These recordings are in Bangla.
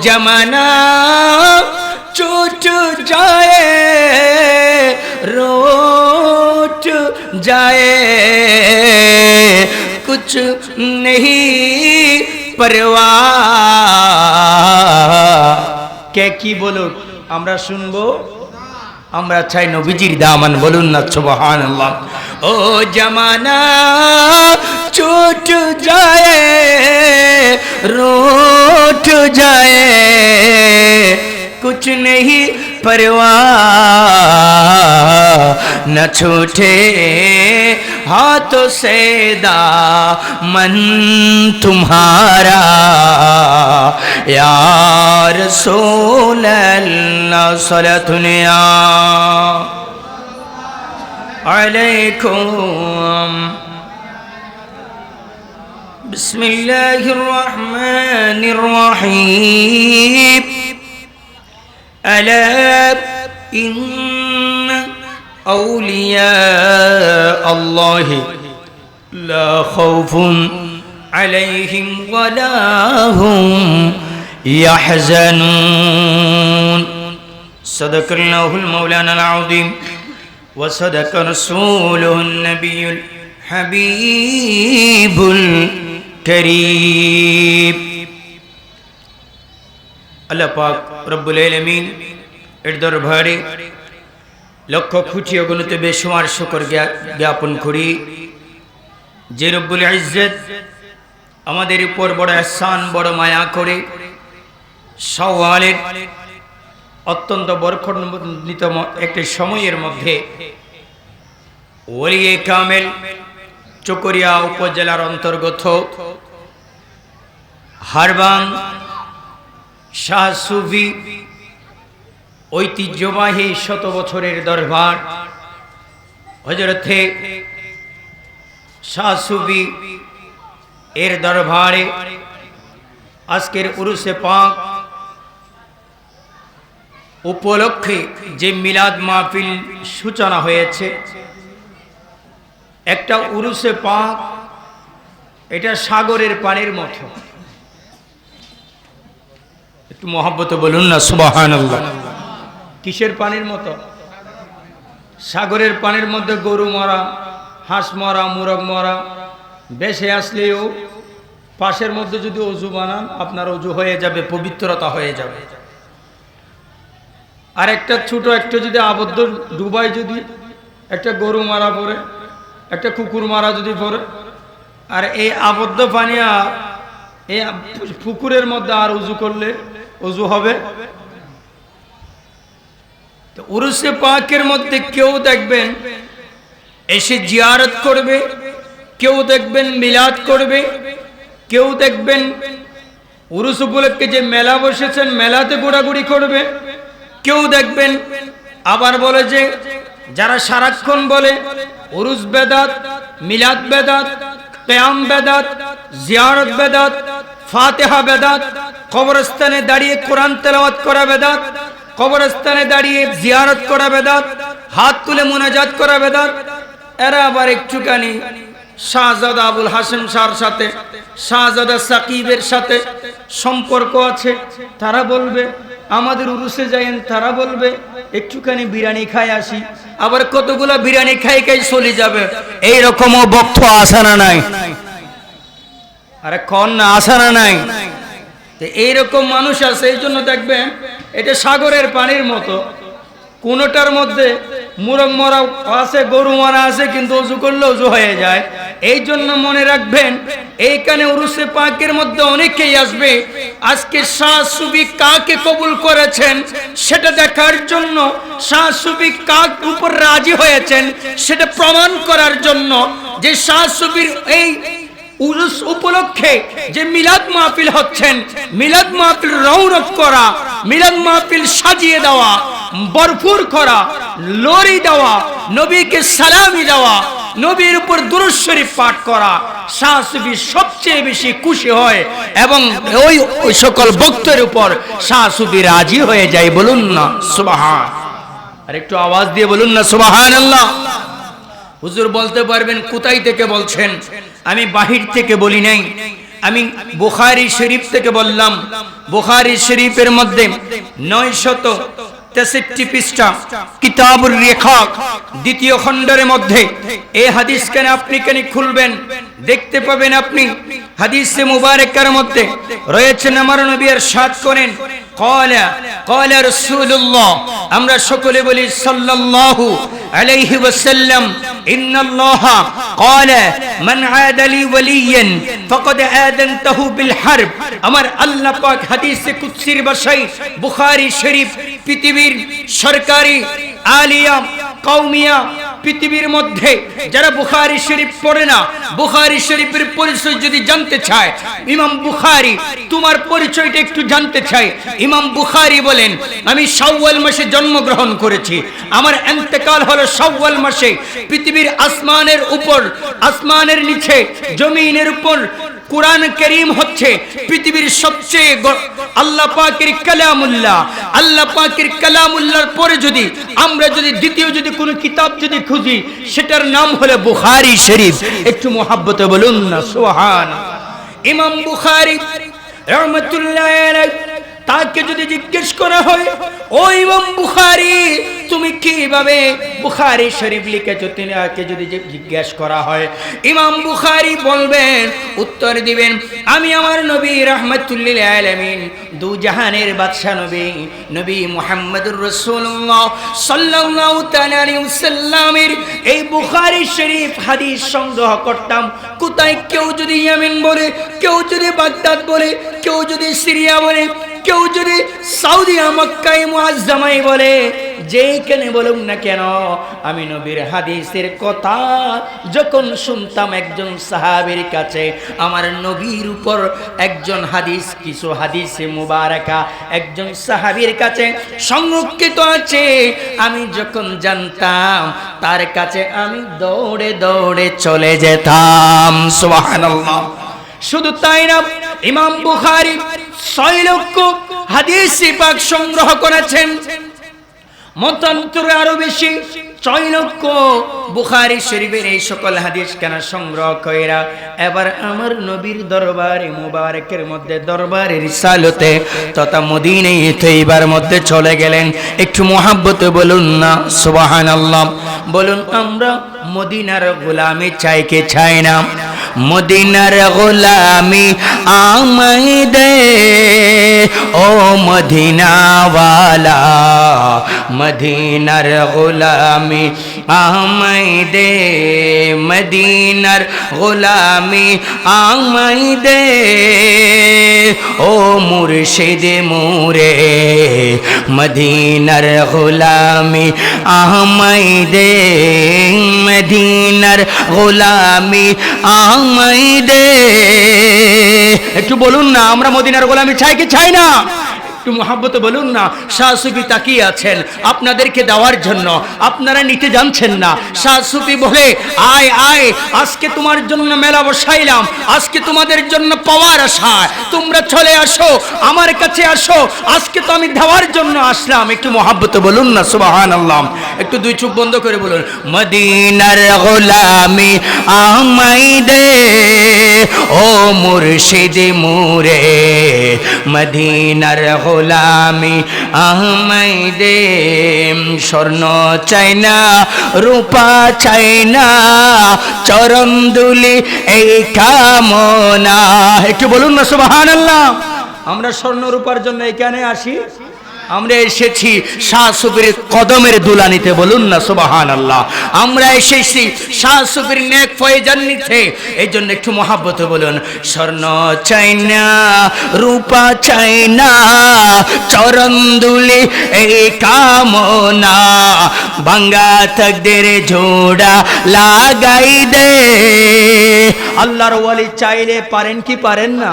जमाना छूट जाए रूठ जाए कुछ नहीं परवाह কে কি বলুক আমরা শুনবো আমরা চাই নবীজির দামান বলুন না সুবহানাল্লাহ ও জামানা छूट जाए रूठ जाए कुछ नहीं परवाह न छूटे हाथों से दामन तुम्हारा या रसूल अल्लाह सल्लल्लाहु अलैकुम बिस्मिल्लाहिर रहमानिर रहीम अला इन्न औलिया अल्लाह ला खौफुन अलैहिम वला हुम यहज़नून सदक़ल्लाहुल मौलानाल अज़ीम व सदक़ रसूलुहुन नबियुल हबीबुल करीम अल्लाह पाक रब्बुल आलमीन एर दरबारे लक्ष कोटी अगणित बेशुमार शुक्र ज्ञापन करी जे रब्बुल इज्जत आमादेर उपर बड़ एहसान बड़ माया करे शाওয়ালের अत्यंत बरकतमय एक समयेर मध्य ওলিয়ে কামেল চকরিয়া উপজেলার অন্তর্গত হারবাং শাহ সুফি ঐতিহ্যবাহী শত বছরের দরবার হযরতে শাহ সুফি এর দরবারে আজকের উরুসে পাক উপলক্ষে যে মিলাদ মাহফিল সূচনা হয়েছে একটা উরুসে পাক এটা সাগরের পানির মতো একটু মহব্বতে বলুন না সুবহানাল্লাহ কিসের পানির মতো সাগরের পানির মধ্যে গরু মরা হাঁস মরা মুরগ মরা বেশে আসলেও পাশের মধ্যে যদি ওযু বানান আপনার ওযু হয়ে যাবে পবিত্রতা হয়ে যাবে আর একটা ছোট একটা যদি আবদ্ধ ডুবাই যদি একটা গরু মারা পড়ে একটা কুকুর মারা যদি পড়ে আর এই আবদ্ধ পানি এই পুকুরের মধ্যে আর ওযু করলে ওযু হবে তো উরুসে পাকের মধ্যে কেউ দেখবেন এসে জিয়ারত করবে কেউ দেখবেন মিলাদ করবে কেউ দেখবেন উরুস উপলক্ষে যে মেলা বসেছেন মেলাতে ঘোরাঘুরি করবে কেউ দেখবেন আবার বলে যে যারা সারাক্ষণ বলে উরুস বেদাত মিলাদ বেদাত কিয়াম বেদাত জিয়ারত বেদাত ফাতিহা বেদাত কবরস্থানে দাঁড়িয়ে কোরআন তেলাওয়াত করা বেদাত কবরস্থানে দাঁড়িয়ে জিয়ারত করা বেদাত হাত তুলে মুনাজাত করা বেদাত এরা আবার একটুখানি শাহজাদা আবুল হাসেম শাহর সাথে শাহজাদা সাকিবের সাথে সম্পর্ক আছে তারা বলবে আমাদের উরুসে যায়েন তারা বলবে একটুখানি বিরিয়ানি খাই আসি আবার কতগুলা বিরিয়ানি খাই খাই চলে যাবে এই রকমও বক্ত আসে না নাই আরে কোন না আসে না নাই তো এই রকম মানুষ আছে এইজন্য দেখবেন এটা সাগরের পানির মতো কোনটার মধ্যে মুরগ মরা আছে গরু মরা আছে কিন্তু ওযু করলে ওযু হয়ে যায় এই জন্য মনে রাখবেন এইখানে উরুসে পাকের মধ্যে অনেকেই আসবে আজকে শাহ সুফি কাকে কবুল করেছেন সেটা দেখার জন্য শাহ সুফি কার উপর রাজি হয়েছেন সেটা প্রমাণ করার জন্য যে শাহ সুফির এই উরুস উপলক্ষে যে মিলাদ মাহফিল হচ্ছেন মিলাদ মাহফিল রৌনক করা মিলাদ মাহফিল সাজিয়ে দেওয়া ভরপুর করা লরি দেওয়া নবীকে সালামি দেওয়া নবীর উপর দুরূদ শরীফ পাঠ করা শাহ সুফি সবচেয়ে বেশি খুশি হয় এবং ওই সকল ভক্তের উপর শাহ সুফি রাজি হয়ে যায় বলুন না সুবহান আর একটু আওয়াজ দিয়ে বলুন না সুবহানাল্লাহ হুজুর বলতে পারবেন কোথায় থেকে বলছেন আমি বাহির থেকে বলি নাই আমি বুখারী শরীফ থেকে বললাম, বুখারী শরীফের মধ্যে 963 পৃষ্ঠা কিতাবুর রিকাক দ্বিতীয় খণ্ডের মধ্যে এই হাদিস কেন আপনি কেন খুলবেন, দেখতে পাবেন আপনি হাদিসে মুবারকার মধ্যে রয়েছে আমার নবী ইরশাদ করেন, ক্বালা রাসূলুল্লাহ, আমরা সকলে বলি সাল্লাল্লাহু আলাইহি ওয়াসাল্লাম, ইন্নাল্লাহা ক্বালা মান আদা লি ওয়ালিয়ান ফাকাদ আযানতাহু বিল হারব। আমার আল্লাহ পাক হাদিসে কুদসির ভাষায় বুখারী শরীফ পৃথিবীর সরকারি আলিয়া কওমিয়া পৃথিবীর মধ্যে যারা বুখারী শরীফ পড়ে না, বুখারী শরীফের পরিচয় যদি জানতে চায়, ইমাম বুখারী তোমার পরিচয়টা একটু জানতে চাই। ইমাম বুখারী বলেন, আমি শাওয়াল মাসে জন্মগ্রহণ করেছি, আমার ইন্তেকাল হলো শাওয়াল মাসে। পৃথিবীর আসমানের উপর, আসমানের নিচে, জমিনের উপর কুরআন কারীম হচ্ছে পৃথিবীর সবচেয়ে আল্লাহ পাকের কালামুল্লাহ। আল্লাহ পাকের কালামুল্লাহর পরে যদি আমরা যদি দ্বিতীয় যদি কোনো কিতাব যদি খুঁজি, সেটার নাম হলো বুখারী শরীফ। একটু মুহাব্বতে বলুন না সুবহানাল্লাহ। ইমাম বুখারী রাহমাতুল্লাহি আলাইহি, তাকে যদি জিজ্ঞেস করা হয়, ও ইমাম বুখারী তুমি কিভাবে বুখারী শরীফ লিখেছো, তিনাকে যদি জিজ্ঞেস করা হয়, ইমাম বুখারী বলবেন, উত্তর দিবেন, আমি আমার নবী রাহমাতুল লিল আলামিন, দু জাহানের বাদশা নবী, নবী মুহাম্মদুর রাসূলুল্লাহ সাল্লাল্লাহু তাআলা আলাইহি ওয়াসাল্লামের এই বুখারী শরীফ হাদিস সংগ্রহ করতাম। কোথায় কেউ যদি ইয়েমেন বলে, কেউ যদি বাগদাদ বলে, কেউ যদি সিরিয়া বলে, কেউ যদি সৌদি মক্কায় মুআজ্জামায় বলে, যেখানে বলুন না কেন, আমি নবীর হাদিসের কথা যখন শুনতাম একজন সাহাবীর কাছে, আমার নবীর উপর একজন হাদিস, কিছু হাদিসে মুবারাকা একজন সাহাবীর কাছে সংরক্ষিত আছে, আমি যখন জানতাম তার কাছে আমি দৌড়ে দৌড়ে চলে যেতাম। সুবহানাল্লাহ। শুধু তাই না, ইমাম বুখারী 6 লক্ষ হাদিস পাক সংগ্রহ করেছেন, মতান্তরে আরো বেশি 6 লক্ষ বুখারী শরীফের এই সকল হাদিস কেন সংগ্রহ কইরা এবার আমার নবীর দরবারে মুবারকের মধ্যে, দরবারে রিসালতে তথা মদিনায়ে তৈবার মধ্যে চলে গেলেন। একটু মুহাব্বতে বলুন না সুবহানাল্লাহ। বলুন, আমরা মদিনার গোলামি চাই কে চাই না? মদিনার গোলামি আমায় দে ও মদিনাওয়ালা, মদিনার গোলামি আমায় দে, মদিনার গোলামি আমায় দে ও মুর্শিদ মুরে, মদিনার গোলামি আমায় দে, মদিনার গোলামি আমায় দে। একটু বলুন না, আমরা মদিনার গোলামি চাই কি চাই না? একটু মুহাব্বতে বলুন না। শাহ সুফি তাকিয়ে আছেন আপনাদেরকে দেওয়ার জন্য, আপনারা নিতে জানছেন না। শাহ সুফি বলে, আয় আয়, আজকে তোমার জন্য মেলা বসাইলাম, আজকে তোমাদের জন্য পাওয়ার আশায় তোমরা চলে আসো, আমার কাছে আসো, আজকে তো আমি দেওয়ার জন্য আসলাম। একটু মুহাব্বতে বলুন না সুবহানাল্লাহ। একটু দুই চোখ বন্ধ করে বলুন, মদিনার গোলামি আমায় দে ও মুর্শিদ মুরে, মদিনার গোলামি আমায় দে। স্বর্ণ চাই না, রূপা চাই না, চরণ দুলি এই কামনা। একটু বলুন না সুবহানাল্লাহ। আমরা স্বর্ণ রূপার জন্য এখানে আসি, আমরা এসেছি শাহ সুফির কদমের দুলা নিতে। বলুন না সুবহানাল্লাহ। আমরা এসেছি শাহ সুফির নেক ফয়জান নিতে, এই জন্য একটু মুহাব্বতে বলুন, স্বর্ণ চাই না, রূপা চাই না, চরণ দুলি এই কামনা, ভাঙ্গা তাকদীর জোড়া লাগাই দে। আল্লাহর ওয়ালি চাইলে পারেন কি পারেন না?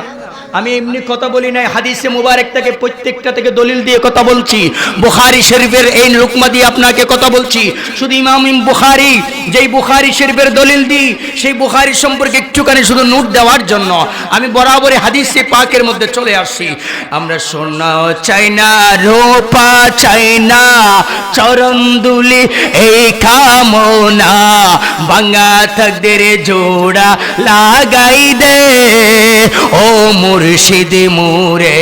আমি এমনি কথা বলি নাই, হাদিসে মুবারক থেকে প্রত্যেকটা থেকে দলিল দিয়ে কথা বলছি। বুখারী শরীফের এই লুকমা দিয়ে আপনাকে কথা বলছি। শুধু ইমাম বুখারী, যেই বুখারী শরীফের দলিল দিই, সেই বুখারী সম্পর্কে একটুখানি শুধু নোট দেওয়ার জন্য আমি বরাবরই হাদিসে পাকের মধ্যে চলে আসছি। আমরা স্বর্ণ চাই না, রূপা চাই না, চরণ দুলি এই কামনা, ভাঙ্গা তাকদীর জোড়া লাগাই দে। ও মুর্শিদ মুরে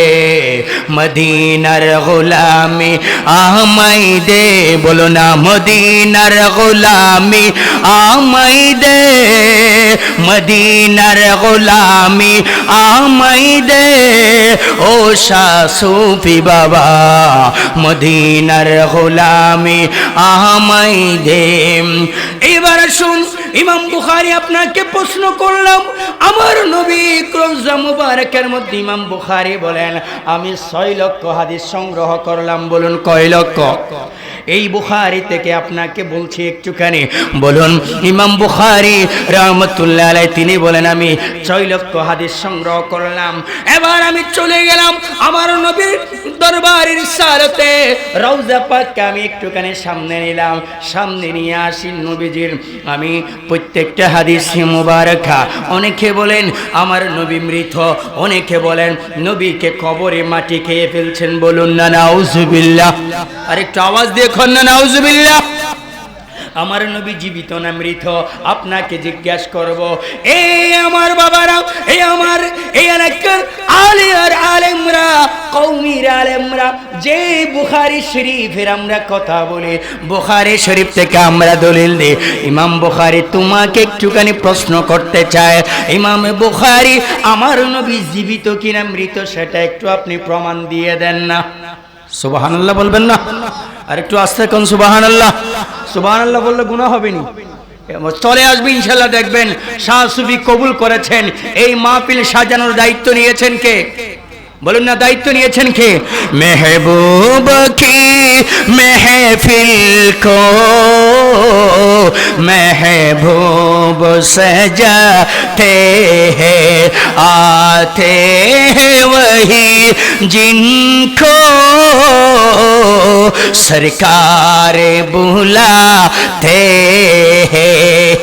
মদিনার গোলামি আমাই দে, বলো না মদিনার গোলামি আমাই দে, মদিনার গোলামি আমাই দে, ও শাহ সুফি বাবা মদিনার গোলামি আমাই দে। এবার শুন, ইমাম বুখারী আপনাকে প্রশ্ন করলাম, আমার নবী রওজা মুবারকের মধ্যে ইমাম বুখারী বলেন আমি 6 লক্ষ হাদিস সংগ্রহ করলাম। বলুন কয় লক্ষ? এই বুখারী থেকে আপনাকে বলছি একটুখানি বলুন। ইমাম বুখারী রাহমাতুল্লাহ আলাইহি তিনি বলেন আমি 6 লক্ষ হাদিস সংগ্রহ করলাম। এবার আমি চলে গেলাম আমার নবীর দরবারের রিসালাতে রওজা পাককে আমি একটুখানি সামনে নিলাম, সামনে নিয়ে আসি নবীজির আমি প্রত্যেকটা হাদিস মুবারকা। অনেকে বলেন আমার নবী মৃত, অনেকে বলেন নবীকে কবরে মাটি খেয়ে ফেলছেন। বলুন না নাউজুবিল্লাহ। আর একটু আওয়াজ দিয়ে কোন না নাউজুবিল্লাহ। আমার নবী জীবিত না মৃত? আপনাকে জিজ্ঞাসা করব। এই আমার বাবারা, এই আমার এই এলাকার আলিয়ার আলেমরা, কওমির আলেমরা, যে বুখারী শরীফের আমরা কথা বলি, বুখারী শরীফ থেকে আমরা দলিল দিই, ইমাম বুখারী তোমাকে একটুখানি প্রশ্ন করতে চায়, ইমাম বুখারী আমার নবী জীবিত কিনা মৃত সেটা একটু আপনি প্রমাণ দিয়ে দেন না। সুবহানাল্লাহ বলবেন না? আর একটু আস্তে কোন সুবহানাল্লাহ। সুবহানাল্লাহ বললে গুনাহ হবে না, চলে আসবে ইনশাআল্লাহ। দেখবেন শাহ সুফি কবুল করেছেন। এই মাহফিল সাজানোর দায়িত্ব নিয়েছেন কে? বলুন না দায়িত্ব নিয়েছেন কে? মেহবুব কি মেহফিল কো মেহবুব সজাতে हैं आते हैं वही जिनको सरकार बुलाते हैं।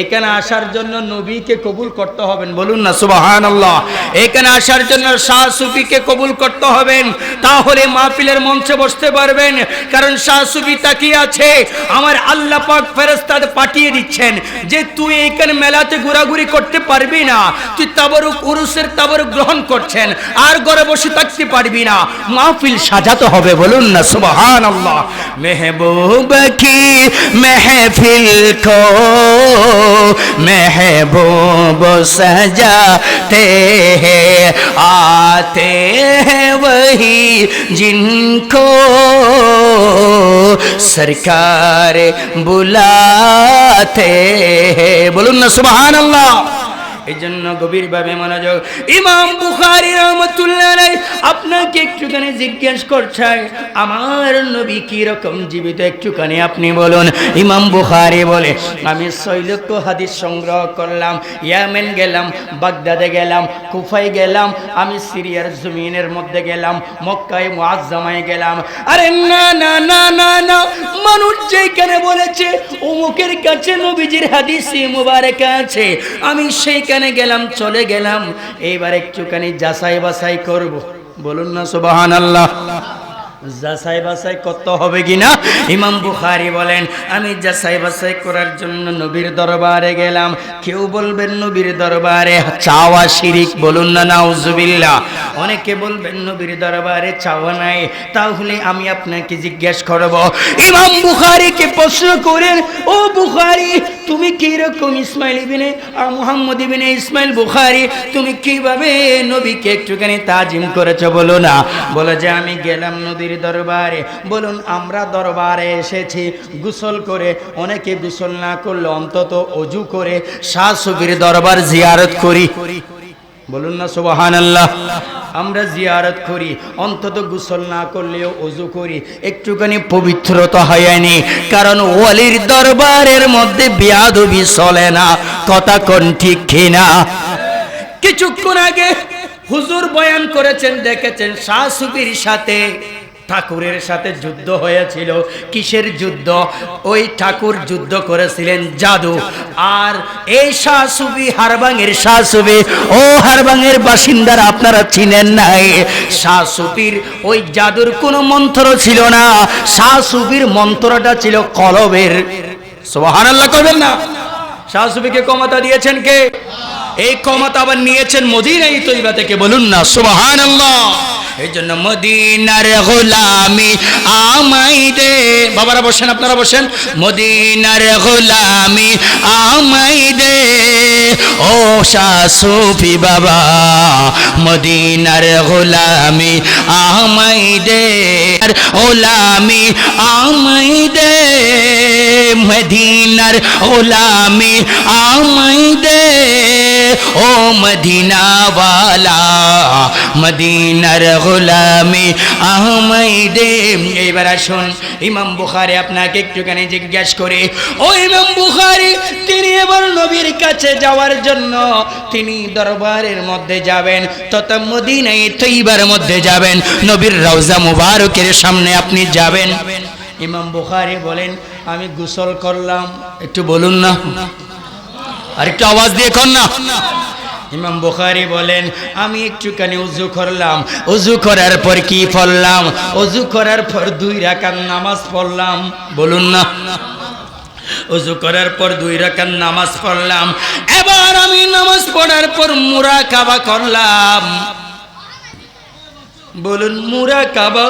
এখানে আসার জন্য নবীকে কবুল করতে হবেন। বলুন না সুবহানাল্লাহ। এখানে আসার জন্য শাহ সুফিকে কবুল করতে হবেন, তাহলে মাহফিলের মঞ্চে বসতে পারবেন। কারণ শাহ সুফি তাকিয়ে আছে, আমার আল্লাহ পাক ফেরেশতা পাঠিয়ে দিচ্ছেন যে তুই এখানে মেলাতে ঘোরাঘুরি করতে পারবি না, তুই তাবারুক উরুসের তাবারুক গ্রহণ করছেন, আর ঘরে বসে থাকতে পারবি না, মাহফিল সাজাতে হবে। বলুন না সুবহানাল্লাহ। মেহবুব কি মেহফিল কো महबूब सजाते हैं आते हैं वही जिनको सरकार बुलाते हैं। बोलून ना सुभान अल्लाह। এই জন্য গভীরভাবে মনোযোগ। ইমাম বুখারী রাহমাতুল্লাহ আলাইহি আপনাকে একটুখানি জিজ্ঞেস করছে আমার নবী কি রকম জীবিত, একটুখানি আপনি বলুন। ইমাম বুখারী বলে আমি 6 লক্ষ হাদিস সংগ্রহ করলাম, ইয়ামেন গেলাম, বাগদাদে গেলাম, কুফায় গেলাম, আমি সিরিয়ার জমিনের মধ্যে গেলাম, মক্কায় মুআজ্জামায় গেলাম। আরে না না না না না, মানুষ যেখানে বলেছে অমুকের কাছে নবীজির হাদিসে মুবারকা আছে, আমি সেইখানে গেলাম, চলে গেলাম। এইবার একটুখানি যাচাই বাছাই করব। বলুন না সুবহানাল্লাহ। যাচাই বাছাই করতে হবে কিনা? ইমাম বুখারী বলেন আমি যাচাই বাছাই করার জন্য নবীর দরবারে গেলাম। কেউ বলবেন নবীর দরবারে চাওয়া শিরিক। বলুন না নাউজুবিল্লাহ। অনেকে বলবেন নবীর দরবারে চাওয়া নাই। তাহলে আমি আপনাকে জিজ্ঞেস করব, ইমাম বুখারীকে প্রশ্ন করেন, ও বুখারী তুমি কি রকম ইসমাইল ইবনে মুহাম্মদ ইবনে ইসমাইল বুখারী তুমি কিভাবে নবীকে একটুখানি তাজিম করেছো? বলো না। বলে যে আমি গেলাম নবীর দরবারে। বলুন আমরা দরবারে এসেছি গোসল করে, অনেকে গোসল না করলে অন্তত ওযু করে শাহ সুফির দরবার জিয়ারত করি। বলুন না সুবহানাল্লাহ। আমরা জিয়ারত করি, অন্তত গোসল না করলেও ওযু করি, একটুখানি পবিত্রতা হয়নি। কারণ ওয়ালির দরবারের মধ্যে বেয়াদবি চলে না। কথা কোন ঠিক কিনা? কিছুক্ষণ আগে হুজুর বয়ান করেছেন, দেখেছেন শাহ সুফির সাথে ঠাকুরের সাথে যুদ্ধ হয়েছিল। কিসের যুদ্ধ? ওই ঠাকুর যুদ্ধ করেছিলেন জাদু। আর এই শাহ সুফি হারবাঙের শাহ সুফি, ও হারবাঙের বাসিন্দারা আপনারা চিনেন নাই, শাহ সুফির ওই জাদুর কোনো মন্ত্র ছিল না। শাহ সুফির মন্ত্রটা ছিল কলবের। সুবহানাল্লাহ করবেন না? শাহ সুফিকে ক্ষমতা দিয়েছেন কে? এই ক্ষমতা আবার নিয়েছেন মদিনায় তৈবা থেকে, বলুন না সুবহানাল্লাহ। এই জন্য মদিনার গোলামি আমাই দে, বাবারা বসেন, আপনারা বসেন। মদিনার গোলামি আমাই দে ও শাহ সুফি বাবা, মদিনার গোলামি আমাই দে, গোলামি আমাই দে, মদিনার গোলামি আমাই দে ও মদিনা ওয়ালা, মদিনার গোলামি আমাই দে। এইবার আসুন ইমাম বুখারী আপনাকে একটুখানি জিজ্ঞেস করে, ও ইমাম বুখারী, তিনি এবার নবীর কাছে যাওয়ার জন্য তিনি দরবারের মধ্যে যাবেন, তথা মদিনায়ে তৈবার মধ্যে যাবেন, নবীর রওজা মুবারকের সামনে আপনি যাবেন। ইমাম বুখারী বলেন, আমি গোসল করলাম, একটু বলুন না, আর একটু আওয়াজ দিয়ে কর না। ইমাম বুখারী বলেন, আমি একটুখানি উযু করলাম, উযু করার পর কি পড়লাম? উযু করার পর 2 রাকাত নামাজ পড়লাম, বলুন না। উযু করার পর 2 রাকাত নামাজ পড়লাম, এবার আমি নামাজ পড়ার পর মুরাকাবা করলাম, বলুন মুরাকাবা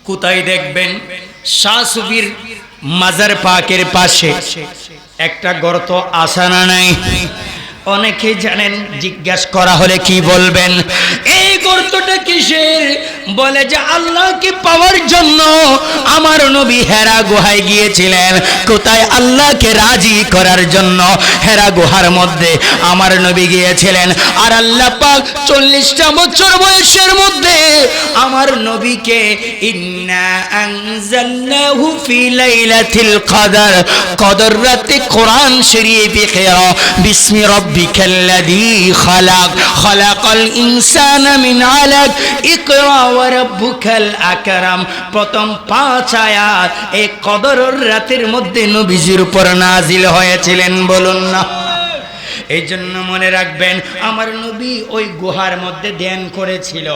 কোথায় দেখবেন? শাহ সুফির মাজার পাকের পাশে একটা গর্ত আছে না নাই? অনেকে জানেন, জিজ্ঞাসা করা হলে কি বলবেন? এই গর্তটা কিসের? বলে যে আল্লাহকে পাওয়ার জন্য আমার নবী হেরা গুহায় গিয়েছিলেন। কোথায়? আল্লাহকে রাজি করার জন্য হেরা গুহার মধ্যে আমার নবী গিয়েছিলেন। আর আল্লাহ পাক 40টা বছর বয়সের মধ্যে আমার নবীকে ইন্না আনজালনাহু ফি লাইলাতিল কদর, কদর রাতে কোরআন শরীফ ইকরা বিসমি রাব্বিকাল্লাযী খালাক, খালাকাল ইনসানা মিন আলাক, ইকরা ওয়া রাব্বুকাল আকরাম। প্রথম 5 আয়াত এই কদরের রাতের মধ্যে নবীজির উপর নাজিল হয়েছিলেন, বলুন না। এই জন্য মনে রাখবেন, আমার নবী ওই গুহার মধ্যে ধ্যান করেছিল।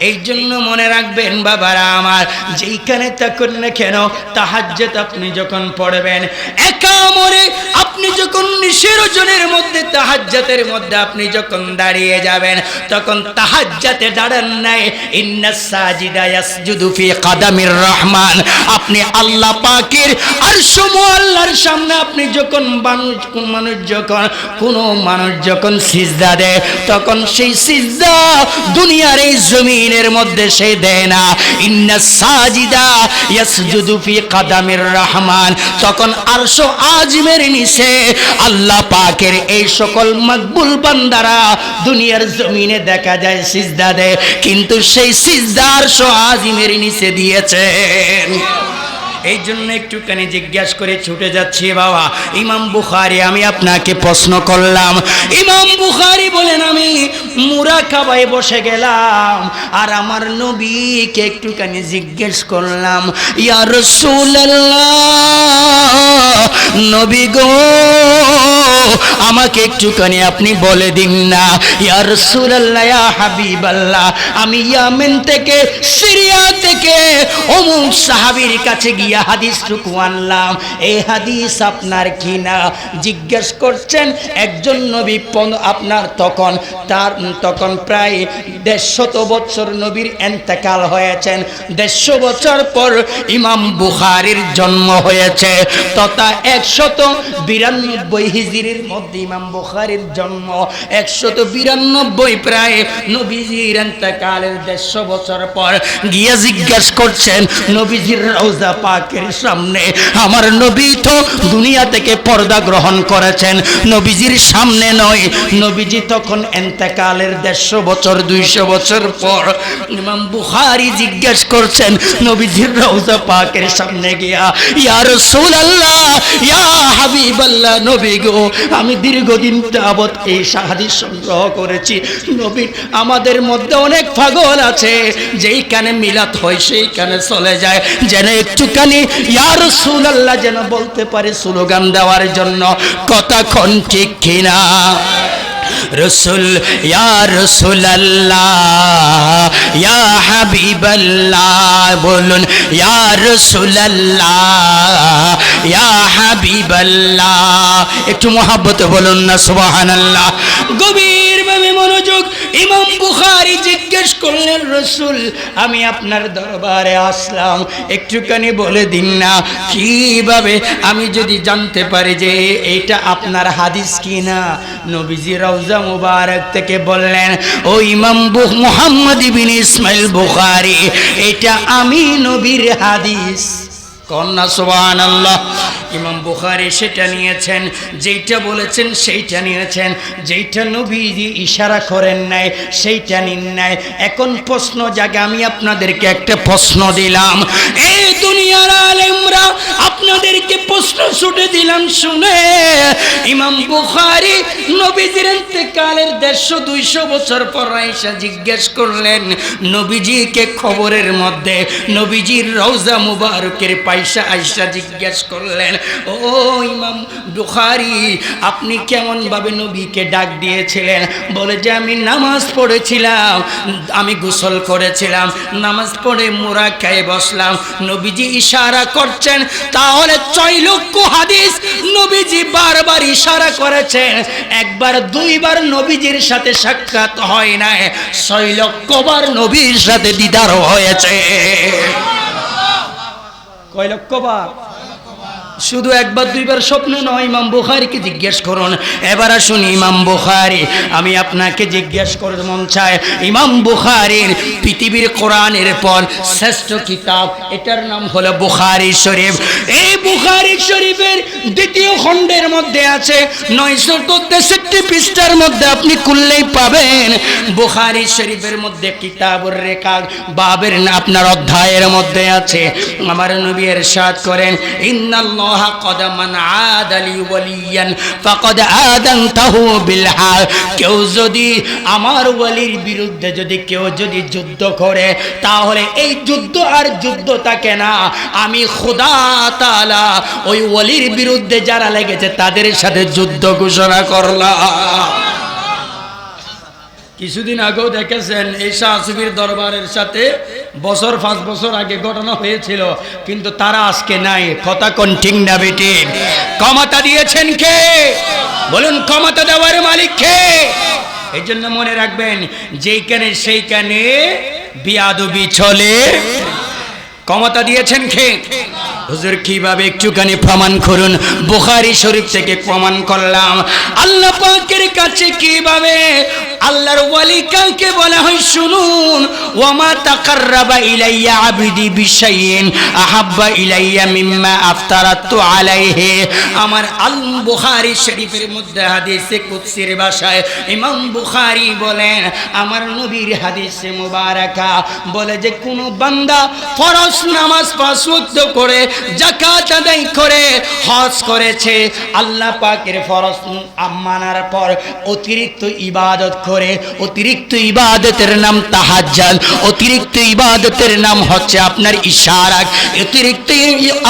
এই জন্য মনে রাখবেন বাবারা আমার, যেইখানে থাকুন না কেন, তাহাজ্জুদ আপনি যখন পড়বেন, একা মনে আপনি যখন নিশিরজনের মধ্যে তাহাজ্জুদের মধ্যে আপনি যখন দাঁড়িয়ে যাবেন, তখন তাহাজ্জুদে দাঁড়ান নাই, ইন্নাস সাজিদা ইয়াসজুদু ফি কাদামির রহমান। আপনি আল্লাহ পাকের আরশ মুআল্লার সামনে আপনি যখন মানুষ যখন সিজদা দেয়, তখন সেই সিজদা দুনিয়ার এই জমিনের মধ্যে সে দেয় না। ইন্নাস সাজিদা ইয়াসজুদু ফি কাদামির রহমান। তখন আরশ আজিমের নিচে আল্লাহ পাকের এই সকল মকবুল বান্দারা দুনিয়ার জমিনে দেখা যায় সিজদা দেয়, কিন্তু সেই সিজদা আরশ আজিমের নিচে দিয়েছেন। এই জন্য একটুখানি জিজ্ঞাসা করে ছুটে যাচ্ছি বাবা। ইমাম বুখারী, আমি আপনাকে প্রশ্ন করলাম, ইমাম বুখারী বলেন, আমি মুরাকাবায় বসে গেলাম আর আমার নবীকে একটুখানি জিজ্ঞেস করলাম, ইয়া রাসূলুল্লাহ, নবী গো, আমাকে একটুখানি আপনি বলে দিন না, ইয়া রাসূলুল্লাহ, ইয়া হাবিবাল্লাহ, আমি ইয়ামেন থেকে, সিরিয়া থেকে অমুক সাহাবীর কাছে গিয়ে হাদিসটুকু আনলাম, এই হাদিস আপনার কি না? জিজ্ঞেস করছেন একজন নবী, আপনার তখন প্রায় 150 বছর নবীর ইন্তেকাল হয়েছেন। 150 বছর পর ইমাম বুখারীর জন্ম হয়েছে, তথা 192 হিজরির মধ্যে ইমাম বুখারীর জন্ম। 192 প্রায় নবীজির ইন্তেকালের 150 বছর পর গিয়ে জিজ্ঞেস করছেন নবীজির রওজা পাকের সামনে, আমার নবী তো দুনিয়া থেকে পর্দা গ্রহণ করেছেন, নবীজির সামনে নয়। নবীজি তখন ইন্তেকালের 150 বছর 200 বছর পর ইমাম বুখারী জিজ্ঞেস করছেন নবীজির রওজা পাকের সামনে গিয়া, ইয়া রাসূলুল্লাহ, ইয়া হাবিবাল্লাহ, নবী গো, আমি দীর্ঘদিন যাবত এই হাদিস সংগ্রহ করেছি, নবী, আমাদের মধ্যে অনেক পাগল আছে, যেইখানে মিলাদ হয় সেইখানে চলে যায়, যেন একটুখানি ইয়া রাসূলুল্লাহ যেন বলতে পারে স্লোগান দেওয়ার জন্য। কথা কোন ঠিক কিনা? রসুল ইয়া রাসূলুল্লাহ ইয়া হাবিবাল্লাহ বলুন ইয়া রাসূলুল্লাহ ইয়া হাবিবাল্লাহ একটু মহব্বতে বলুন না সুবহানাল্লাহ গভীরভাবে মনোযোগ ইমাম বুখারী জিজ্ঞেস করলেন রসুল আমি আপনার দরবারে আসলাম একটুখানি বলে দিন না কিভাবে আমি যদি জানতে পারি যে এটা আপনার হাদিস কিনা নবীজি রওজা মুবারক থেকে বললেন ও ইমাম মুহাম্মদ ইবনে ইসমাইল বুখারী এটা আমি নবীর হাদিস কন্যা সুবহানাল্লাহ ইমাম বুখারী সেটা নিয়েছেন যেইটা বলেছেন সেইটা নিয়েছেন যেইটা নবীজি ইশারা করেন নাই সেইটা নিন নাই এখন প্রশ্ন জাগে আমি আপনাদেরকে একটা প্রশ্ন দিলাম এই দুনিয়ার আলেমরা আপনাদেরকে প্রশ্ন ছুটে দিলাম শুনে ইমাম বুখারী নবীজির ইন্তেকালের 150-200 বছর পর আয়েশা জিজ্ঞেস করলেন নবীজিকে খবরের মধ্যে নবীজির রওজা মুবারকের আয়েশা জিজ্ঞেস করলেন ও ইমাম বুখারী আপনি কেমন ভাবে নবীকে ডাক দিয়েছিলেন বলে যে আমি নামাজ পড়েছিলাম আমি গোসল করেছিলাম নামাজ পড়ে মুরাক্কায়ে বসলাম নবীজি ইশারা করছেন তাহলে 6 লক্ষ হাদিস নবীজি বারবার ইশারা করেছেন একবার দুইবার নবীজির সাথে সাক্ষাৎ হয় না 6 লক্ষ বার নবীর সাথে দিদার হয়েছে কয় লক্ষ বার শুধু একবার দুইবার স্বপ্ন নয় ইমাম বুখারীকে জিজ্ঞেস করুন এবার আসুন ইমাম বুখারী আমি আপনাকে জিজ্ঞেস করতে মন চায় ইমাম বুখারীর পৃথিবীর কোরআনের পর শ্রেষ্ঠ কিতাব এটার নাম হলো বুখারী শরীফ এই বুখারী শরীফের দ্বিতীয় খণ্ডের মধ্যে আছে 963 পৃষ্ঠার মধ্যে আপনি খুললেই পাবেন বুখারী শরীফের মধ্যে কিতাবুর রিকাক বাবের আপনার অধ্যায়ের মধ্যে আছে আমার নবী ইরশাদ করেন ইন্নাল্লাহ قد من عاد لي وليا فقد آذنته بالحرب কেউ যদি আমার ওয়ালির বিরুদ্ধে যদি কেউ যদি যুদ্ধ করে তাহলে এই যুদ্ধ আর যুদ্ধ থাকে না আমি খোদা তাআলা ওই ওয়ালির বিরুদ্ধে যারা লেগেছে তাদের সাথে যুদ্ধ ঘোষণা করলাম কিছুদিন আগেও দেখেছেন এই শাহ সুফির দরবারের সাথে 5 বছর আগে ঘটনা হয়েছিল কিন্তু তারা আজকে নাই কথা কোন ঠিক না বেটি ক্ষমতা দিয়েছেন কে বলুন ক্ষমতা দেওয়ার মালিক কে এই জন্য মনে রাখবেন যেইখানে সেইখানে বিয়াদবি চলে ক্ষমতা দিয়েছেন কে হুজুর কিভাবে একটুখানি প্রমাণ করুন বুখারী শরীফ থেকে প্রমাণ করলাম আল্লাহ পাকের কাছে কিভাবে আল্লাহর ওয়ালি কাকে বলা হয় শুনুন ওয়ামা তাকাররাবা ইলাইয়া আবদি বিশাইইন আহাব্বা ইলাইয়া মিম্মা আফতারাতু আলাইহি আমার আল বুখারী শরীফের মধ্যে হাদিসে কুদসির ভাষায় ইমাম বুখারী বলেন আমার নবীর হাদিসে মুবারাকা বলে যে কোন বান্দা ফরজ নামাজ 5 ওয়াক্ত করে যাকাত আদায় করে হজ করেছে আল্লাহ পাকের ফরজ মানার পর অতিরিক্ত ইবাদত করে অতিরিক্ত ইবাদতের নাম তাহাজ্জুদ অতিরিক্ত ইবাদতের নাম হচ্ছে আপনার ইশারা অতিরিক্ত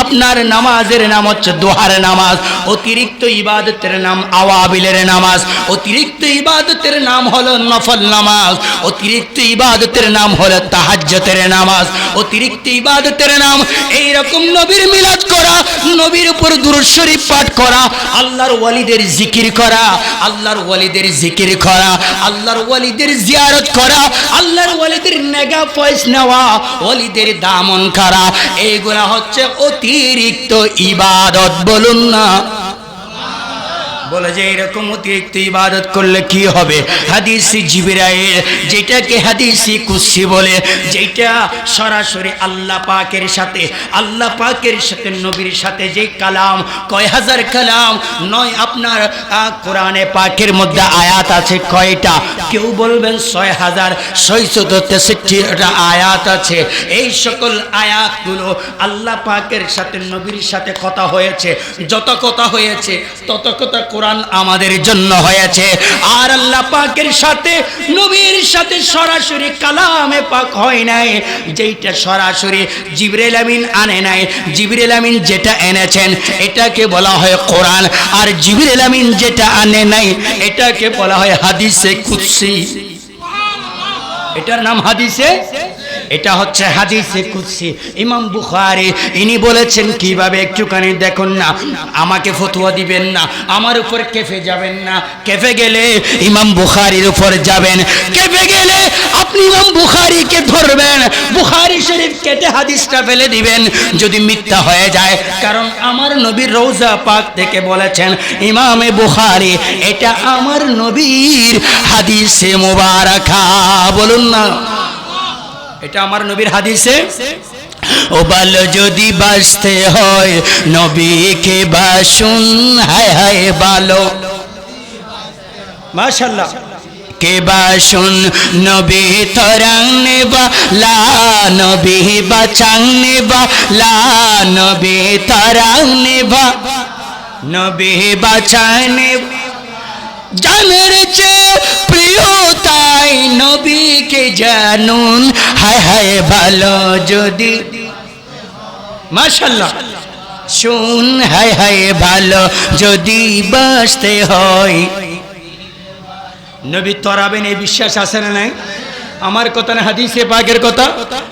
আপনার নামাজের নাম হচ্ছে দোহার নামাজ অতিরিক্ত ইবাদতের নাম আওয়াবিলের নামাজ অতিরিক্ত ইবাদতের নাম হলো নফল নামাজ অতিরিক্ত ইবাদতের নাম হলো তাহাজ্জুদের নামাজ অতিরিক্ত ইবাদতের নাম এই রকম নবীর মিলাদ করা নবীর উপর দুরূদ শরীফ পাঠ করা আল্লাহর ওয়ালিদের জিকির করা আল্লাহর ওয়ালিদের জিকির করা আল্লাহর ওয়ালিদের জিয়ারত করা আল্লাহর ওয়ালিদের নেগা ফয়েজ নেওয়া ওয়ালিদের দামন করা এইগুলা হচ্ছে অতিরিক্ত ইবাদত বলুন না বলে যে এরকম অতিরিক্ত ইবাদত করলে কি হবে হাদিসে জিবরাইল যেটাকে হাদিসে কুদসি বলে যেটা সরাসরি আল্লাহ পাকের সাথে নবীর সাথে যে কালাম কয় হাজার কালাম নয় আপনার কোরআনে পাকের মধ্যে আয়াত আছে কয়টা কেউ বলবেন 6663টা আয়াত আছে এই সকল আয়াতগুলো আল্লাহ পাকের সাথে নবীর সাথে কথা হয়েছে যত কথা হয়েছে তত কথা কোরআন আমাদের জন্য হয়েছে। আর আল্লাহ পাকের সাথে নবীর সাথে সরাসরি কালামে পাক হয় নাই, যেটা সরাসরি জিবরিল আমিন আনে নাই। জিবরিল আমিন যেটা এনেছেন এটাকে বলা হয় কোরআন, আর জিবরিল আমিন যেটা আনে নাই এটাকে বলা হয় হাদিসে কুদসি। এটার নাম হাদিসে, এটা হচ্ছে হাদিসে কুদসি। ইমাম বুখারী ইনি বলেছেন কিভাবে, একটুখানি দেখুন না, আমাকে ফতোয়া দিবেন না, আমার উপর কেফে যাবেন না। কেফে গেলে ইমাম বুখারীর উপর যাবেন, কেফে গেলে আপনি ইমাম বুখারীকে ধরবেন, বুখারী শরীফ কেটে হাদিসটা ফেলে দিবেন যদি মিথ্যা হয়ে যায়। কারণ আমার নবীর রওজা পাক থেকে বলেছেন ইমামে বুখারী এটা আমার নবীর হাদিসে মুবারাকা। বলুন না, এটা আমার নবীর হাদিসে। ও ভালো যদি বাঁচতে হয় নবীকে বাসুন, হায় হায় ভালো মাশাআল্লাহ কে বাসুন নবী তরাংনে বা লা নবী বাঁচাংনে বা লা নবী তরাংনে বা নবী বাঁচানে জানের চেয়ে প্রিয় তাই নবীকে জানুন, হায় হায় ভালো যদি মাশাআল্লাহ শুন, হায় হায় ভালো যদি বাঁচতে হয়। নবী তরাবেন এই বিশ্বাস আছে না নাই? আমার কথা না, হাদিসে পাকের কথা।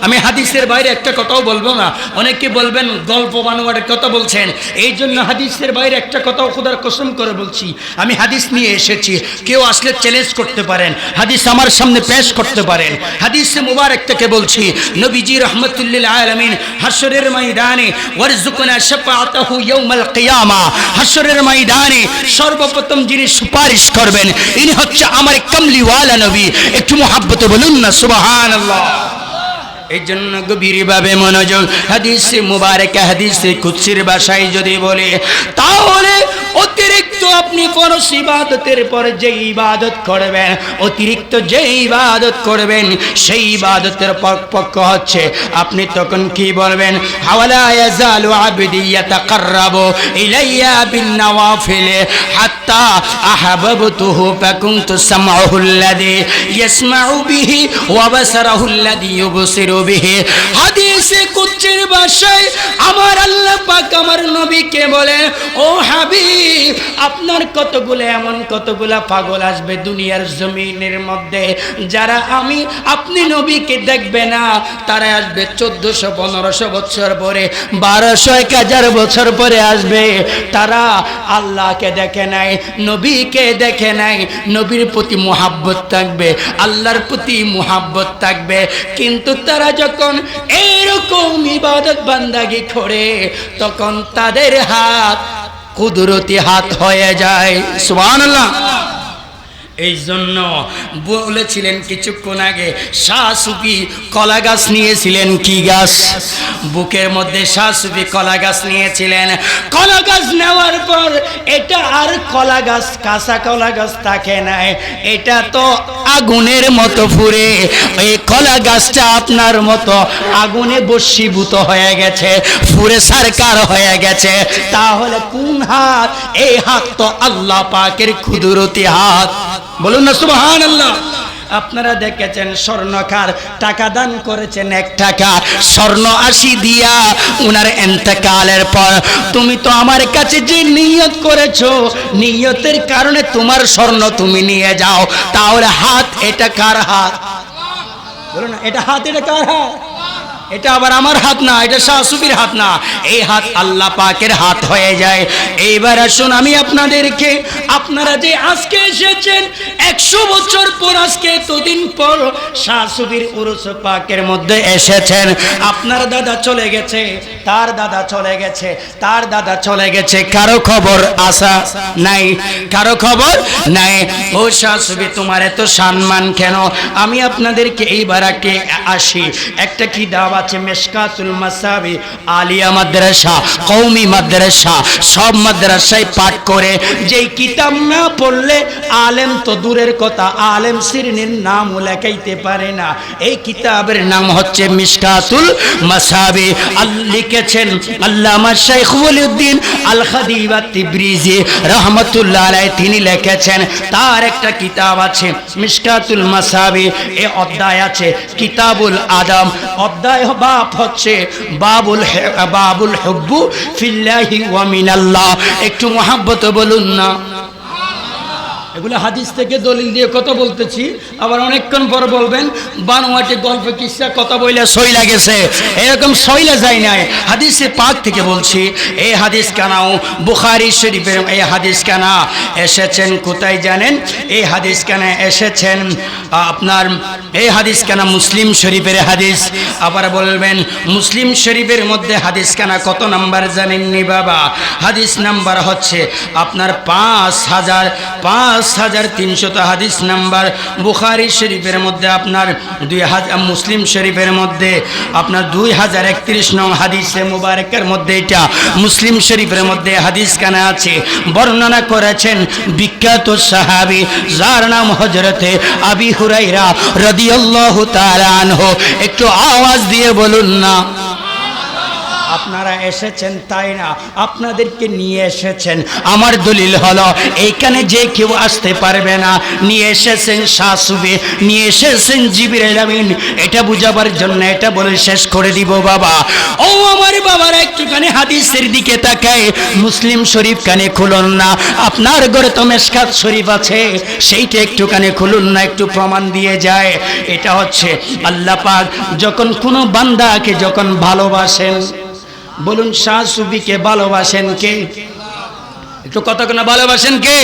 আমি হাদিসের বাইরে একটা কথাও বলবো না। অনেকে বলবেন গল্প বানোয়ার কথা বলছেন, এই জন্য হাদিসের বাইরে একটা কথাও খোদার কসম করে বলছি। আমি হাদিস নিয়ে এসেছি, কেউ আসলে চ্যালেঞ্জ করতে পারেন, হাদিস আমার সামনে পেশ করতে পারেন। হাদিসে মুবারক থেকে বলছি, নবীজি রাহমাতুল্লিল আলামিন হাশরের ময়দানে ওয়ারযুকনা শাফাআতাহু ইয়াউমাল কিয়ামা, হাশরের ময়দানে সর্বপ্রথম যিনি সুপারিশ করবেন ইনি হচ্ছে আমার কামলিওয়ালা নবী। একটু মুহাব্বতে বলুন না সুবহানাল্লাহ। এই জন্য গভীরভাবে মনোযোগ, হাদিসে মুবারক হাদিসে কুদসির ভাষায় যদি বলে তাহলে অতিরিক্ত আপনি ফরজ ইবাদতের পর যে ইবাদত করবেন, অতিরিক্ত যে ইবাদত করবেন সেই ইবাদতের পক্ষ হচ্ছে আপনি তখন কি বলবেন, হাওয়ালা ইয়াজালু আবদি ইয়াতাকাররাবু ইলাইয়া বিন নওয়াফিল হাত্তা আহাববতুহু ফাকুনতু সামউহু আল্লাযী ইয়াসমাউ বিহি ওয়া বাসারাহু আল্লাযী ইউবসিরু বিহি। হাদিসে কুদসির ভাষায় আমার আল্লাহ পাক আমার নবীকে বলেন, ও হাবিব আপনার কতগুলা পাগল আসবে দুনিয়ার জমিনের মধ্যে, যারা আপনি নবীকে দেখবে না, তারা আসবে 1400-1500 বছর পরে, 1200-1000 বছর পরে আসবে। তারা আল্লাহকে দেখে নাই, নবীকে দেখে নাই, নবীর প্রতি মুহাব্বত থাকবে, আল্লাহর প্রতি মুহাব্বত থাকবে, কিন্তু তারা যখন এরকম ইবাদত বান্দাগি করে তখন তাদের হাত কুদরতি হাত হয়ে যায়। সুবহানাল্লাহ। এই জন্য বলেছিলেন কিছুক্ষণ আগে, শাহ সুফি কলা গাছ নিয়েছিলেন। কি গাছ? বুকের মধ্যে শাহ সুফি কলা গাছ নিয়েছিলেন। কলা গাছ নেওয়ার পর এটা আর কলা গাছ, কাঁচা কলা গাছ থাকে না, এটা তো আগুনের মতো পুড়ে, এই কলা গাছটা আপনার মতো আগুনে বশীভূত হয়ে গেছে, পুড়ে সারকার হয়ে গেছে। তাহলে কোন হাত? এই হাত তো আল্লাহ পাকের কুদরতি হাত। বলুন না সুবহানাল্লাহ। আপনারা দেখেছেন স্বর্ণকার টাকা দান করেছেন 1 টাকা, স্বর্ণ 80 দিয়া উনার ইন্তেকালের পর তুমি তো আমার কাছে যে নিয়ত করেছো, নিয়তের কারণে তোমার স্বর্ণ তুমি নিয়ে যাও, তাহলে হাত এটা কার হাত? বলুন না, এটা হাত, এটা কার হাত? এটা আবার আমার হাত না, এটা শাহ সুফির হাত না, এই হাত আল্লাহ পাকের হাত হয়ে যায়। এইবার আসুন আমি আপনাদেরকে, আপনারা যে আজকে এসেছেন 100 বছর পর, আজকে এতদিন পর শাহ সুফির উরুস পাকের মধ্যে এসেছেন। আপনার দাদা চলে গেছে, তার দাদা চলে গেছে, তার দাদা চলে গেছে, কারো খবর আসা নাই, কারো খবর নাই। ও শাহ সুফি তোমার এত সম্মান কেন? আমি আপনাদেরকে এইবার আসি একটা কি দাওয়াত আছে মিশকাতুল মাসাবি, আলিয়া মাদ্রাসা, কওমি মাদ্রাসা, সব মাদ্রাসায় পাঠ করে। যেই কিতাব না পড়লে আলেম তো দূরের কথা, আলেম শ্রেণীর নাম লেখাইতে পারে না। এই কিতাবের নাম হচ্ছে মিশকাতুল মাসাবি। লিখেছেন আল্লামা শাইখ ওয়ালিউদ্দিন আল খাদিব আত-তিবরিজি রাহমাতুল্লাহ আলাইহি। তিনি লিখেছেন তার একটা কিতাব আছে মিশকাতুল মাসাবি। এই অধ্যায় আছে কিতাবুল আদম, অধ্যায় বাব হচ্ছে বাবুল হুব্বু ফিল্লাহি ওয়া মিনাল্লাহ। একটু মহব্বত বলুন না। এগুলো হাদিস থেকে দলিল দিয়ে কথা বলতেছি, আবার অনেকক্ষণ পর বলবেন বানোয়াটে গল্প কিসসা কথা বইলে সইলা গেছে, এরকম সইলা যায় নাই। হাদিসে পাক থেকে বলছি। এই হাদিস কানাও বুখারী শরীফের, এই হাদিস কানা এসেছেন কোথায় জানেন? এই হাদিস কানা এসেছেন আপনার, এই হাদিস কানা মুসলিম শরীফের হাদিস। আবার বলবেন মুসলিম শরীফের মধ্যে হাদিস কানা কত নাম্বার জানেননি বাবা? হাদিস নাম্বার হচ্ছে আপনার 5300 হাদিস নাম্বার। বুখারী শরীফের মধ্যে আপনার 2000, মুসলিম শরীফের মধ্যে আপনার 2031 নং হাদিসে মুবারকের মধ্যে এটা মুসলিম শরীফের মধ্যে হাদিস কানা আছে। বর্ণনা করেছেন বিখ্যাত সাহাবী যার নাম হযরতে আবি হুরায়রা রাদিয়াল্লাহু তাআলা আনহু। একটু আওয়াজ দিয়ে বলুন না। আপনারা এসেছেন তাই না, আপনাদেরকে নিয়ে এসেছেন। আমার দলিল হলো এইখানে যে কেউ আসতে পারবে না। নিয়ে এসেছেন শাহসুবে, নিয়ে এসেছেন জিবরাইল আমিন। এটা বুঝাবার জন্য এটা বলে শেষ করে দিব বাবা। ও আমার বাবারা, একটুখানি হাদিসের দিকে তাকায়। মুসলিম শরীফ কানে খুলুন না। আপনার ঘরে তো মিশকাত শরীফ আছে, সেইটা একটুখানি খুলুন না, একটু প্রমাণ দিয়ে যায়। এটা হচ্ছে আল্লাহ পাক যখন কোনো বান্দাকে যখন ভালোবাসেন, বলুন শাহ সুফিকে ভালোবাসেন কে? একটু কতক্ষণ ভালোবাসেন কে?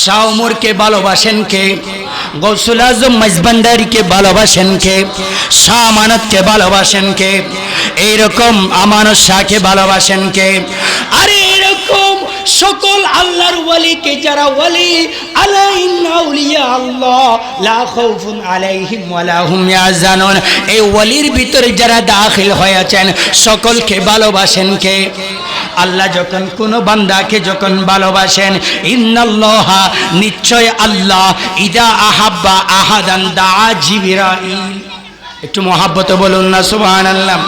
শাহ ওমরকে ভালোবাসেন কে? গৌসুল আজম মাইজভান্ডারীকে ভালোবাসেন কে? শাহ আমানতকে ভালোবাসেন কে? এইরকম আমানত শাহকে ভালোবাসেন কে? আরে এরকম সকল আল্লাহর ওয়ালিকে যারা ওয়ালি, আলা ইন্না আউলিয়া আল্লাহ লা খাউফুন আলাইহিম ওয়া লা হুম ইয়াহজানুন, এই ওয়ালির ভিতরে যারা দাখিল হয়েছেন সকলকে ভালোবাসেন কে? আল্লাহ যখন কোনো বান্দাকে যখন ভালোবাসেন, ইন্নাল্লাহা নিশ্চয় আল্লাহ, ইদা আহাব্বা আহাদান দা জিবরাইল। একটু মহাব্বত বলুন না সুবহানাল্লাহ।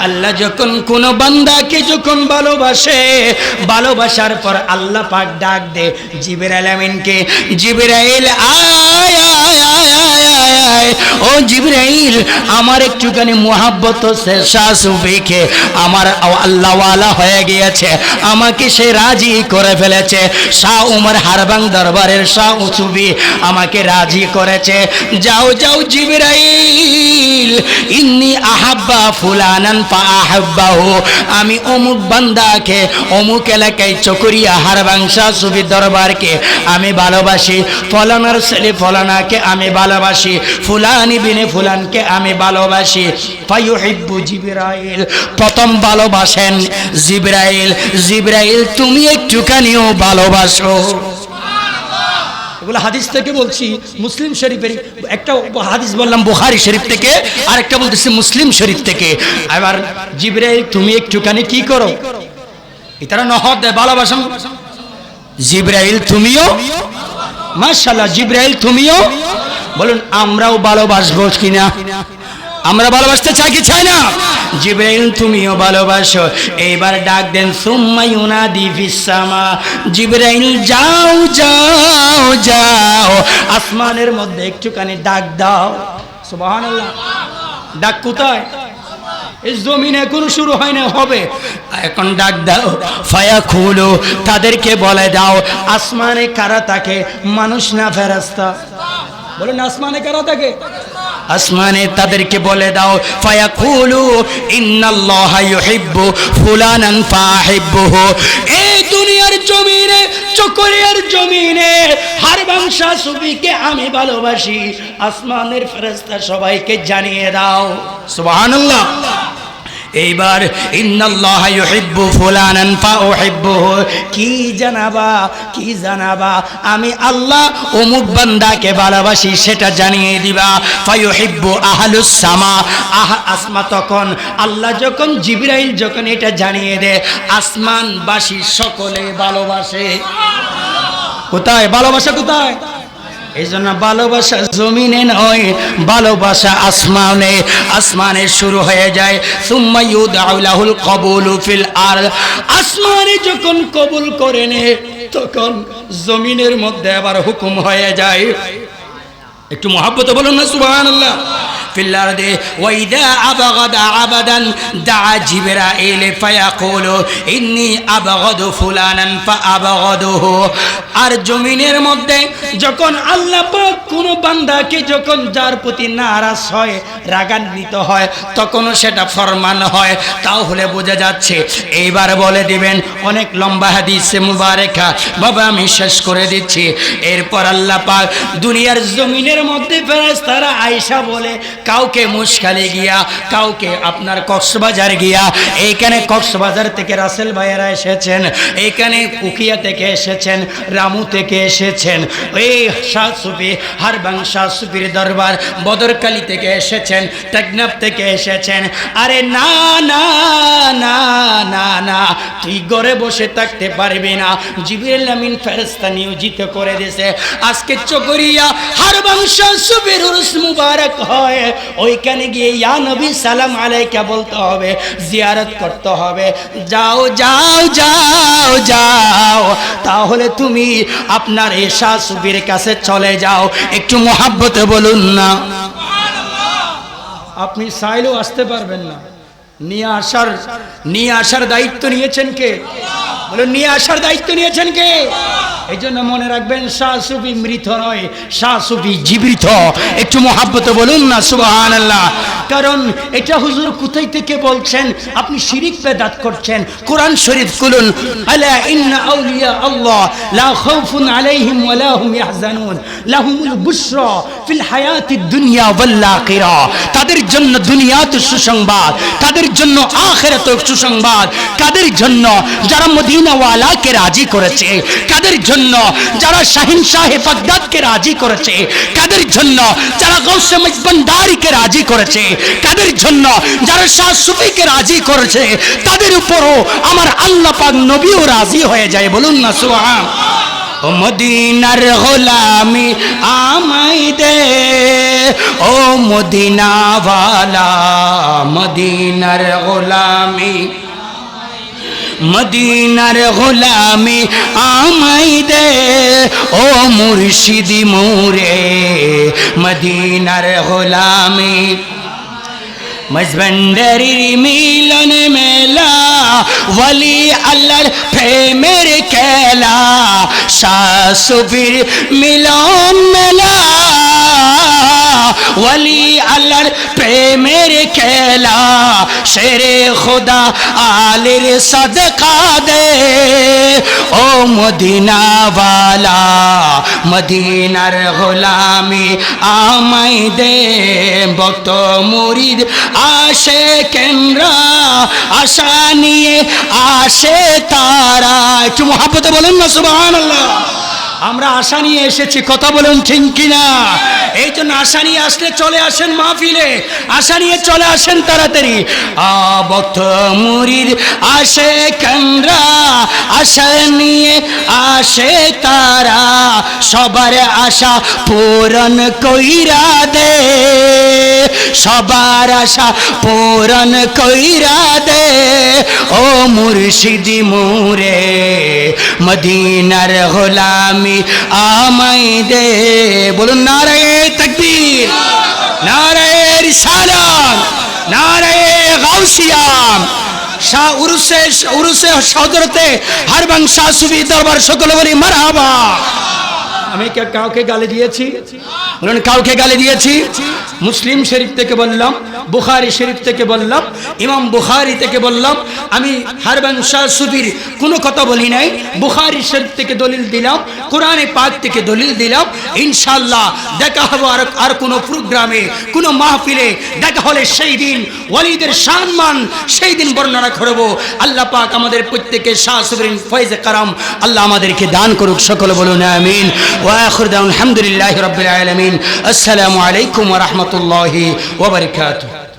আল্লাহ যখন কোন বান্দাকে যখন ভালোবাসে, ভালোবাসার পর আল্লাহ পাক ডাক দে জিবরাইল আমিনকে, জিবরাইল আয় ও জিবরাইল, আমার একটুখানি মুহাব্বত সে শাহ সুফিকে, আমার আল্লাহ ওয়ালা হয়ে গিয়েছে, আমাকে সে রাজি করে ফেলেছে। শাহ উমর হারবাং দরবারের শাহ সুফি আমাকে রাজি করেছে। যাও যাও জিবরাইল, ইন্নি আহাব্বা ফুলানান ফা আহাব্বাহু, আমি অমুক বান্দাকে অমুক এলাকায় চকরিয়া হারবাং শাহ সুফি দরবারকে আমি ভালোবাসি, ফলানার ছেলে ফলানাকে আমি ভালোবাসি, ফুলানি বিনে ফুলানকে আমি ভালোবাসি। ফায়ুহিব্বু জিবরাইল, প্রথম ভালোবাসেন জিবরাইল। জিবরাইল তুমি একটুখানিও ভালোবাসো। এগুলো হাদিস থেকে বলছি, মুসলিম শরীফের একটা হাদিস বললাম বুখারী শরীফ থেকে, আর একটা বলতেছি মুসলিম শরীফ থেকে। এবার জিবরাইল তুমি একটুখানি কি করো? ইতারা নহদ দেয় ভালোবাসেন। জিবরাইল তুমিও, মাশাআল্লাহ, জিবরাইল তুমিও বলুন আমরাও ভালোবাসবো কিনা? আমরা ভালোবাসতে চাই কি চাই না? জিবরাইল তুমিও ভালোবাসো। এইবার ডাক দেন সুম্মা ইউনাদি ফিস সামা, জিবরাইল যাও যাও যাও আসমানের মধ্যে একটুখানি ডাক দাও। সুবহানাল্লাহ। ডাক কোথায়? এই জমিনে এখনো শুরু হয় না, হবে এখন। ডাক দাও। ফায়াকুলু, তাদেরকে বলে দাও আসমানে কারা থাকে? মানুষ না ফেরেশতা? বলেন আসমানে কারা থাকে? আসমানে তাদেরকে বলে দাও ফায়াকুলু ইন্নাল্লাহা ইউহিব্বু ফুলানান ফাহিব্বুহু। এই দুনিয়ার জমিনে, চকরিয়ার জমিনে হারবাং শাহ সুফিকে আমি ভালোবাসি, আসমানের ফেরেশতা সবাইকে জানিয়ে দাও। সুবহানাল্লাহ। এইবার ইন্নাল্লাহা ইউহিব্বু ফুলানান ফাউহিব্বুহু, কি জানাবা আমি আল্লাহ অমুক বান্দাকে ভালোবাসি সেটা জানিয়ে দিবা। ফায়ুহিব্বু আহলুস সামা, আসমা তখন আল্লাহ যখন জিবরাইল যখন এটা জানিয়ে দেয় আসমানবাসী সকলে ভালোবাসে। কোথায় ভালোবাসা, কোথায়? এই জন্য ভালোবাসা জমিনে নয়, ভালোবাসা আসমানে, আসমানে শুরু হয়ে যায়। সুম্মা ইউদআউ লাহুল কবুলু ফিল আরদ, আসমানে যখন কবুল করে নে তখন জমিনের মধ্যে আবার হুকুম হয়ে যায়। একটু মহব্বতে বলুন না সুবহানাল্লাহ। ফিল আরদি ওয়া ইযা আবগাদা আবাদান দা জিবরাইল ফায়াকুলু ইন্নী আবগাদু ফুলানান ফাআবগাদুহু, আর জমিনের মধ্যে যখন আল্লাহ পাক কোন বান্দাকে যখন যার প্রতি নারাজ হয়, রাগান্বিত হয়, তখনও সেটা ফরমান হয়। তাহলে বোঝা যাচ্ছে, এইবার বলে দিবেন অনেক লম্বা হাদিসে মুবারাকা বাবা আমি শেষ করে দিচ্ছি। এরপর আল্লাহ পাক দুনিয়ার জমিনের মধ্যে ফেরেশতারা আয়েশা বলে, কাউকে মুশকালে গিয়া, কাউকে আপনার কক্সবাজার গিয়া, এইখানে কক্সবাজার থেকে রাসেল ভাইয়েরা এসেছেন, এইখানে কুকিয়া থেকে এসেছেন, রামু থেকে এসেছেন, এই শাহ সুফি হারবাং শাহ সুফির দরবার বদরকালী থেকে এসেছেন, টেকনাফ থেকে এসেছেন। আরে না না না না না, তুই ঘরে বসে থাকতে পারবি না, জিবরিল আমিন ফেরেশতা নিয়োজিত করে দিয়েছে। আজকে চকরিয়া হারবাং শাহ সুফির উরুস মুবারক হয়, ওইখানে গিয়ে ইয়া নবী সালাম আলাইকা বলতে হবে, জিয়ারত করতে হবে। যাও যাও যাও যাও, তাহলে তুমি আপনার এই শাহ সুফির কাছে চলে যাও। একটু মহাব্বতে বলুন না। আপনি চাইলেও আসতে পারবেন না, নিয়ে আসার দায়িত্ব নিয়েছেন কে? বলুন, নিয়ে আসার দায়িত্ব নিয়েছেন কে? এই জন্য মনে রাখবেন, শাহ সুফি মৃত নয়, শাহ সুফি জীবিত। একটু মহাব্বতে বলুন না সুবহানাল্লাহ। কারণ এটা হুজুর কোথায় থেকে বলছেন? আপনি শিরিক বেদাত করছেন। কোরআন শরীফ খুলুন, আলা ইন্না আউলিয়া আল্লাহ লা খাউফুন আলাইহিম ওয়া লা হুম ইয়াহজানুন লাহুমুল বুশরা ফিল হায়াতিদ দুনিয়া ওয়াল আখিরা, তাদের জন্য দুনিয়াতে সুসংবাদ, তাদের জন্য আখিরাতে সুসংবাদ। কাদের জন্য? যারা মদিনা ওয়ালাকে রাজি করেছে, কাদের জন্য? যারা শাহিন শাহে বাগদাদকে রাজি করেছে, কাদের জন্য? যারা গৌসে মজবন্দারিকে রাজি করেছে, কাদের জন্য? যারা শাহ সুফিকে রাজি করেছে, তাদের উপরও আমার আল্লাহ পাক নবীও রাজি হয়ে যায়। বলুন না সুবহান। ও মদিনার গোলামি আমায় দে, ও মদিনা ওয়ালা মদিনার গোলামি, মদিনার গোলামি আমায় দে, ও মুর্শিদি মোরে মদিনার গোলামি। মজবন্দারির মিলন মেলা, ওয়ালি আল্লাহর প্রেমের খেলা, শাহ সুফির মিলন মেলা, ওয়ালি আল্লাহর প্রেমের খেলা। শেরে খোদা আলের সদকা দে, ও মদিনা ওয়ালা মদিনার গোলামি আমায় দে। ভক্ত মুরিদ আসে কেন্দ্রা, আশা নিয়ে আসে তারা। একটু মহাব্বতে বলেন না সুবহানাল্লাহ। আমরা আশা নিয়ে এসেছি, কথা বলুন ঠিক কিনা? এই জন্য আশা নিয়ে আসলে চলে আসেন মাহফিলে, আশা নিয়ে চলে আসেন তাড়াতাড়ি। ভক্ত মুরিদ আসে কেন্দ্রা, আশা নিয়ে আসে তারা, সবার আশা পূরণ কইরা দে, সবার আশা পূরণ কইরা দে, ও মুর্শিদি মোরে মদিনার গোলামি আমায় দে। বলুন নারায়ে তাকবীর, নারায়ে রিসালাত, নারায়ে গাউসিয়া। শাহ উরুসে হযরতে হারবাং শাহ সুফি দরবার সকলে বলি মারহাবা। আমি কাউকে গালি দিয়েছি? বলুন, কাউকে গালি দিয়েছি? মুসলিম শরীফ থেকে বললাম, বুখারী শরীফ থেকে বললাম, ইমাম বুখারী থেকে বললাম। আমি হারবান শাহ সুফির কোনো কথা বলি নাই, বুখারী শরীফ থেকে দলিল দিলাম, কোরআনে পাক থেকে দলিল দিলাম। ইনশাআল্লাহ দেখা হবে আর কোনো প্রোগ্রামে, কোনো মাহফিলে দেখা হলে সেই দিন ওয়ালিদের সম্মান সেই দিন বর্ণনা করব। আল্লাহ পাক আমাদের প্রত্যেককে শাহ সুফির ফয়েজে কারাম আল্লাহ আমাদেরকে দান করুক, সকলে বলুন আমিন। ওয়া আখির দাওয়ানা আলহামদুলিল্লাহি রাব্বিল আলামিন। আসসালামু আলাইকুম ওয়া রাহমাতুল্লাহি ওয়া বারাকাতুহু।